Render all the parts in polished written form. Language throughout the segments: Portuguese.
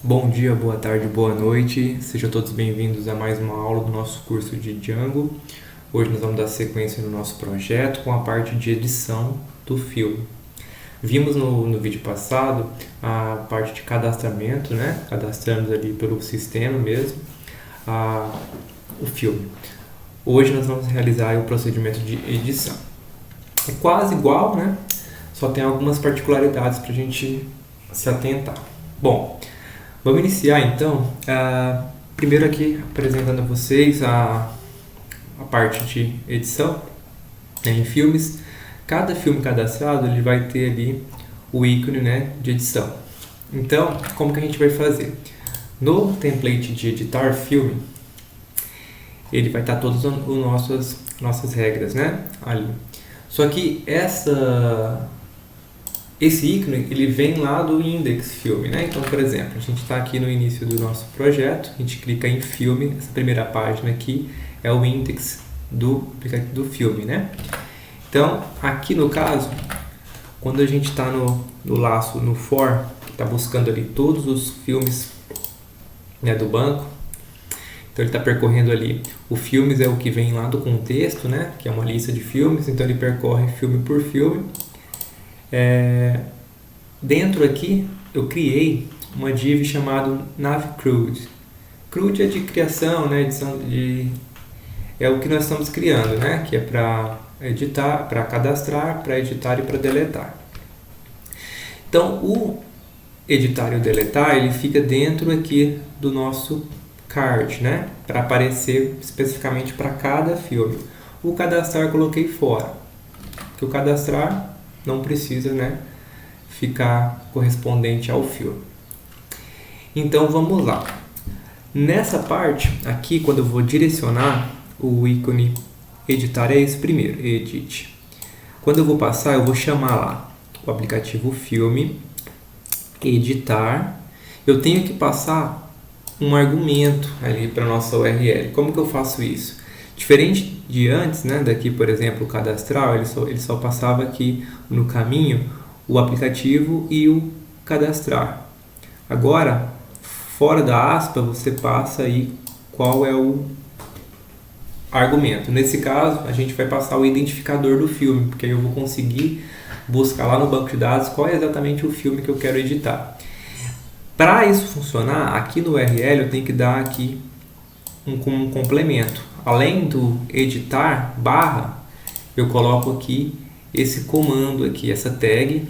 Bom dia, boa tarde, boa noite. Sejam todos bem-vindos a mais uma aula do nosso curso de Django. Hoje nós vamos dar sequência no nosso projeto com a parte de edição do filme. Vimos no vídeo passado a parte de cadastramento, né? Cadastramos ali pelo sistema mesmo o filme. Hoje nós vamos realizar o procedimento de edição. É quase igual, né? Só tem algumas particularidades para a gente se atentar. Bom, vamos iniciar então, primeiro aqui apresentando a vocês a parte de edição, né, em filmes. Cada filme cadastrado ele vai ter ali o ícone, né, de edição. Então, como que a gente vai fazer? No template de editar filme, ele vai estar todas as nossas regras, né, ali. Só que esse ícone ele vem lá do index filme, né? Então, por exemplo, a gente está aqui no início do nosso projeto, a gente clica em filme, essa primeira página aqui é o index do filme, né? Então, aqui no caso, quando a gente está no laço, no for, que está buscando ali todos os filmes, né, do banco, então ele está percorrendo ali, o filmes é o que vem lá do contexto, né? Que é uma lista de filmes, então ele percorre filme por filme. Dentro aqui eu criei uma div chamada navCRUD. CRUD é de criação, né, edição é o que nós estamos criando, né, que é para editar, para cadastrar, para editar e para deletar. Então o editar e o deletar ele fica dentro aqui do nosso card, né, para aparecer especificamente para cada filme. O cadastrar eu coloquei fora, porque o cadastrar não precisa, né, ficar correspondente ao filme. Então vamos lá. Nessa parte aqui, quando eu vou direcionar o ícone editar é esse primeiro, edit. Quando eu vou passar, eu vou chamar lá o aplicativo filme, editar. Eu tenho que passar um argumento ali para nossa URL. Como que eu faço isso? Diferente de antes, né, daqui, por exemplo, o cadastrar, ele só passava aqui no caminho o aplicativo e o cadastrar. Agora, fora da aspa, você passa aí qual é o argumento. Nesse caso, a gente vai passar o identificador do filme, porque aí eu vou conseguir buscar lá no banco de dados qual é exatamente o filme que eu quero editar. Para isso funcionar, aqui no URL eu tenho que dar aqui um complemento. Além do editar barra, eu coloco aqui esse comando aqui, essa tag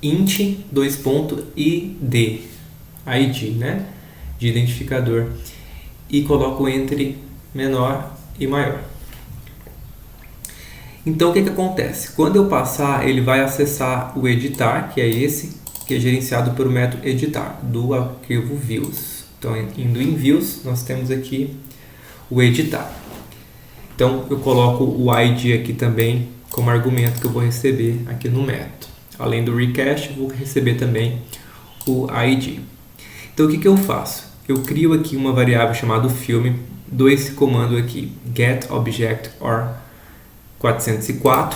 int id, né, de identificador, e coloco entre menor e maior. Então o que acontece? Quando eu passar, ele vai acessar o editar, que é esse, que é gerenciado pelo método editar do arquivo views. Então, indo em views, nós temos aqui o editar. Então, eu coloco o ID aqui também como argumento que eu vou receber aqui no método. Além do recache, vou receber também o ID. Então, o que eu faço? Eu crio aqui uma variável chamada filme, dou esse comando aqui, getObjectOr404,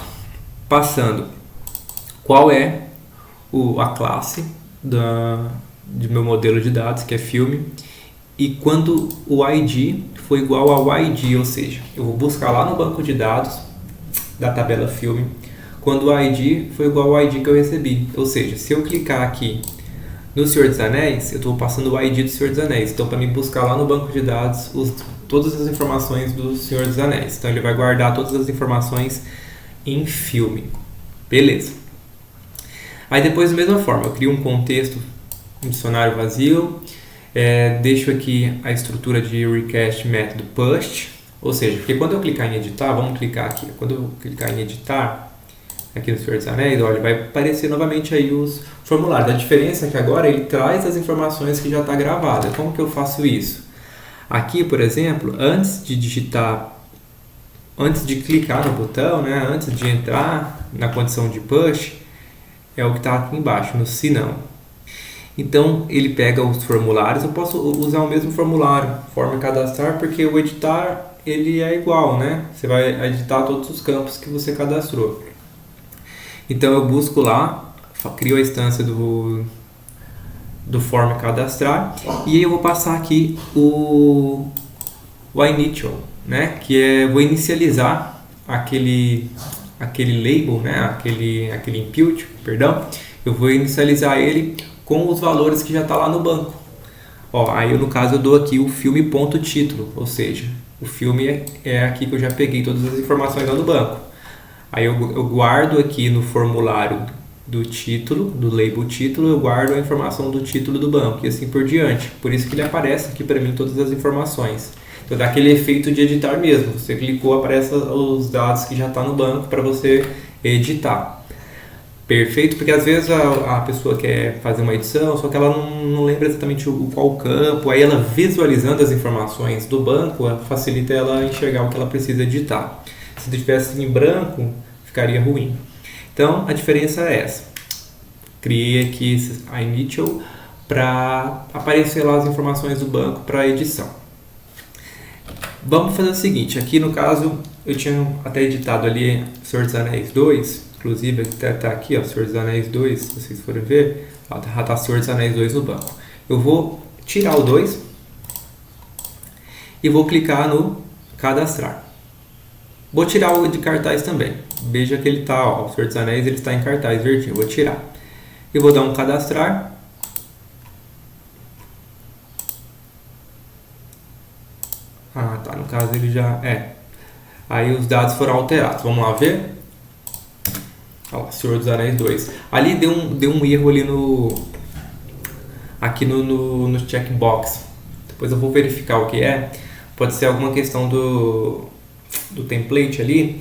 passando qual é a classe de meu modelo de dados, que é filme, e quando o ID for igual ao ID, ou seja, eu vou buscar lá no banco de dados da tabela filme, quando o ID for igual ao ID que eu recebi. Ou seja, se eu clicar aqui no Senhor dos Anéis, eu estou passando o ID do Senhor dos Anéis. Então, para me buscar lá no banco de dados todas as informações do Senhor dos Anéis. Então, ele vai guardar todas as informações em filme. Beleza. Aí, depois, da mesma forma, eu crio um contexto, um dicionário vazio, deixo aqui a estrutura de recache método push, ou seja, porque quando eu clicar em editar, vamos clicar aqui, quando eu clicar em editar, aqui no Senhor dos Anéis, olha, vai aparecer novamente aí os formulários. A diferença é que agora ele traz as informações que já está gravada. Como que eu faço isso? Aqui, por exemplo, antes de clicar no botão, né, antes de entrar na condição de push, é o que está aqui embaixo, no se não. Então, ele pega os formulários, eu posso usar o mesmo formulário, forma cadastrar, porque o editar, ele é igual, né? Você vai editar todos os campos que você cadastrou. Então, eu busco lá, crio a instância do form cadastrar, e aí eu vou passar aqui o initial, né? Que é, vou inicializar aquele label, né? Aquele input, perdão, eu vou inicializar ele com os valores que já está lá no banco. Ó, aí no caso eu dou aqui o filme.título, ou seja, o filme é aqui que eu já peguei todas as informações lá do banco. Aí eu guardo aqui no formulário do título, do label título, eu guardo a informação do título do banco e assim por diante. Por isso que ele aparece aqui para mim todas as informações. Então dá aquele efeito de editar mesmo. Você clicou, aparece os dados que já está no banco para você editar. Perfeito, porque às vezes a pessoa quer fazer uma edição, só que ela não lembra exatamente qual campo, aí ela visualizando as informações do banco, facilita ela enxergar o que ela precisa editar. Se tivesse em branco, ficaria ruim. Então, a diferença é essa. Criei aqui a initial para aparecer lá as informações do banco para edição. Vamos fazer o seguinte, aqui no caso, eu tinha até editado ali Senhor dos Anéis 2, inclusive até tá aqui, ó, Senhor dos Anéis 2, se vocês forem ver, já tá Senhor dos Anéis 2 no banco. Eu vou tirar o 2 e vou clicar no cadastrar. Vou tirar o de cartaz também. Veja que ele está, ó, o Senhor dos Anéis ele está em cartaz verdinho. Vou tirar. E vou dar um cadastrar. Ah, tá. No caso ele já é. Aí os dados foram alterados. Vamos lá ver. Olha lá, Senhor dos Anéis 2. Ali deu um erro ali aqui no checkbox. Depois eu vou verificar o que é. Pode ser alguma questão do template ali.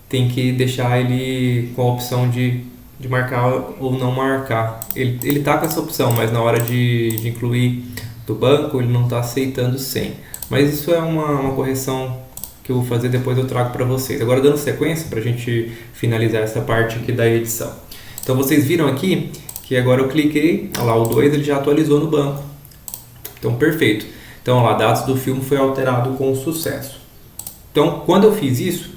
Tem que deixar ele com a opção de marcar ou não marcar. Ele tá com essa opção, mas na hora de incluir do banco ele não está aceitando sem. Mas isso é uma correção que eu vou fazer, depois eu trago para vocês. Agora dando sequência para a gente finalizar essa parte aqui da edição. Então vocês viram aqui que agora eu cliquei, olha lá, o 2 ele já atualizou no banco. Então perfeito. Então olha lá, dados do filme foi alterado com sucesso. Então quando eu fiz isso,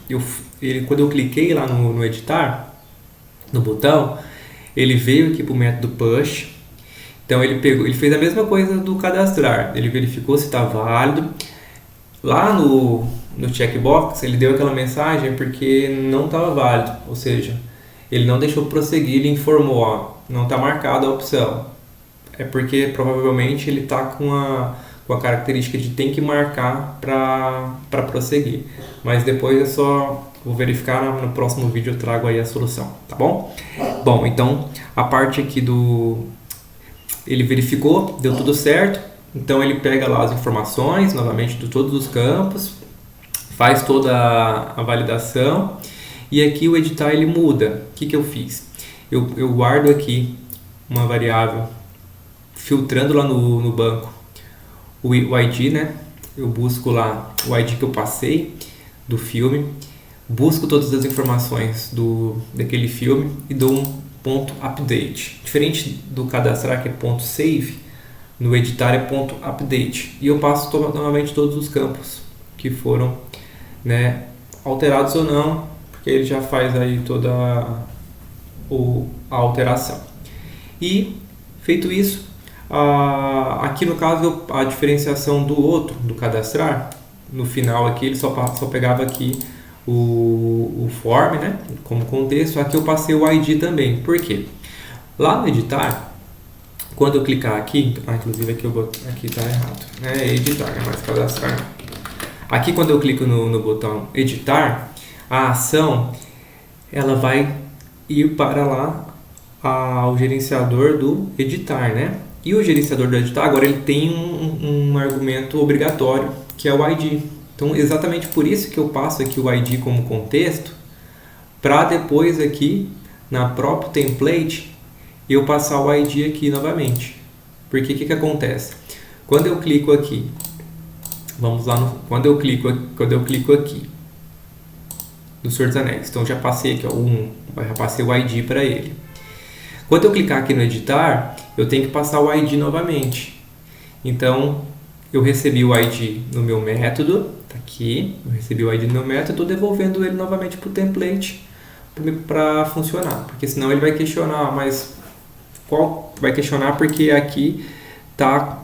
quando eu cliquei lá no editar, no botão, ele veio aqui para o método push. Então ele fez a mesma coisa do cadastrar, ele verificou se está válido. Lá no checkbox ele deu aquela mensagem porque não estava válido, ou seja, ele não deixou prosseguir, ele informou, ó, não está marcada a opção. É porque provavelmente ele está com a característica de tem que marcar para prosseguir. Mas depois é só vou verificar, no próximo vídeo eu trago aí a solução, tá bom? Bom, então a parte aqui ele verificou, deu tudo certo. Então ele pega lá as informações, novamente, de todos os campos, faz toda a validação e aqui o editar ele muda. O que eu fiz? Eu guardo aqui uma variável filtrando lá no banco o ID, né? Eu busco lá o ID que eu passei do filme, busco todas as informações daquele filme e dou um ponto update. Diferente do cadastrar, que é ponto save, no editar é ponto update. E eu passo novamente todos os campos que foram, né, alterados ou não, porque ele já faz aí toda a alteração. E feito isso, aqui no caso a diferenciação do cadastrar, no final aqui ele só pegava aqui o form, né, como contexto. Aqui eu passei o ID também. Por quê? Lá no editar, quando eu clicar aqui, inclusive aqui está errado, né, editar, é mais cadastrar. Aqui quando eu clico no botão editar, a ação ela vai ir para lá ao gerenciador do editar, né? E o gerenciador do editar agora ele tem um argumento obrigatório, que é o ID. Então exatamente por isso que eu passo aqui o ID como contexto, para depois aqui na própria template eu passar o ID aqui novamente. Porque o que acontece? Quando eu clico aqui, vamos lá, quando eu clico aqui do Senhor dos Anéis, então já passei aqui, ó, já passei o ID para ele. Quando eu clicar aqui no editar, eu tenho que passar o ID novamente. Então eu recebi o ID no meu método, tá aqui, eu recebi o ID no meu método, estou devolvendo ele novamente para o template para funcionar, porque senão ele vai questionar, mas vai questionar porque aqui está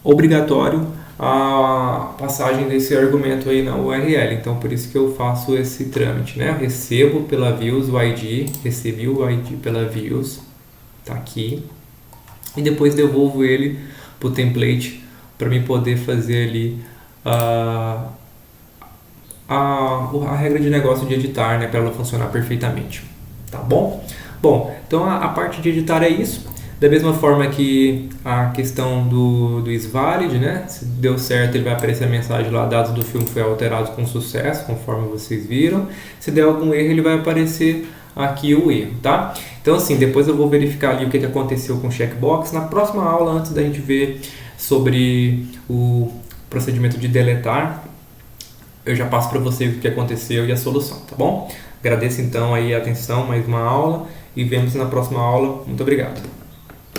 obrigatório a passagem desse argumento aí na URL. Então, por isso que eu faço esse trâmite, né? Eu recebo pela views o ID, recebi o ID pela views, tá aqui, e depois devolvo ele pro template para mim poder fazer ali a regra de negócio de editar, né? Para ela funcionar perfeitamente, tá bom? Bom, então a parte de editar é isso. Da mesma forma que a questão do isValid, né? Se deu certo, ele vai aparecer a mensagem lá, dados do filme foi alterados com sucesso, conforme vocês viram. Se der algum erro, ele vai aparecer aqui o erro, tá? Então, assim, depois eu vou verificar ali o que aconteceu com o checkbox. Na próxima aula, antes da gente ver sobre o procedimento de deletar, eu já passo para vocês o que aconteceu e a solução, tá bom? Agradeço então aí a atenção, mais uma aula, e vemos na próxima aula. Muito obrigado.